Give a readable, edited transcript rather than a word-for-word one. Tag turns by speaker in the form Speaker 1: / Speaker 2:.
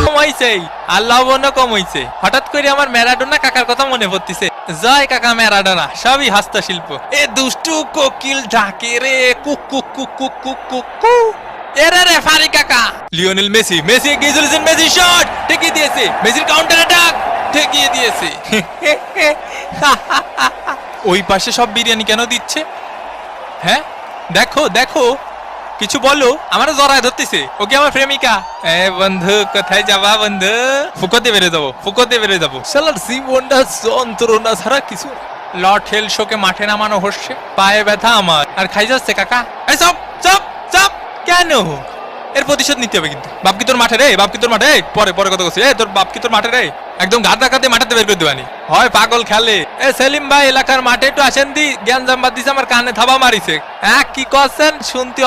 Speaker 1: কমাইছে আল্লাহ কমাইছে। হঠাৎ করে আমার ম্যারাডোনা কাকার কথা মনে পড়তিছে। জয় কাকা ম্যারাডোনা, সবই হস্তশিল্প। এ দুষ্টু কোকিল ডাকে রে cook cook cook cook cook cook কু। এরে রে ফারি কাকা। লিওনেল মেসি, মেসি এগিয়ে চলেছেন, মেসি শট ঠেকিয়ে দিয়েছে, মেসির কাউন্টার অ্যাটাক ঠেকিয়ে দিয়েছে। ওই পাশে সব বিরিয়ানি কেন দিচ্ছে? হ্যাঁ দেখো দেখো, কিছু বলো। আমারও জড়ায় ধরতেছে। ওকে আমার প্রেমিকা। এ বন্ধু কোথায় যাবা বন্ধু? ফুকোতে বেড়ে যাবো, ফুকোতে বেড়ে যাবো। শালার জীবনটা যন্ত্রণা ছাড়া কিছু। লর্ড হেল শোকে মাঠে নামানো হচ্ছে, পায়ে ব্যথা আমার। আর খাই যাচ্ছে কাকা। এই চপ চপ চপ। কেন? এর প্রতিশোধ নিতে হবে কিন্তু। বাপ কি তোর মাঠে রে? বাপ কি তোর মাঠে? পরে পরে কথা বলছি। তোর বাপ কি তোর মাঠে রে? একদম গাদা গাদে মাঠে বের করে দেবানি হয়, পাগল খেলে। এ সেলিম ভাই এলাকার মাঠে একটু আসেন দি। জ্ঞান জাম্বাদ দিছে, আমার কানে থাবা মারিছে। হ্যাঁ কি করছেন শুনতে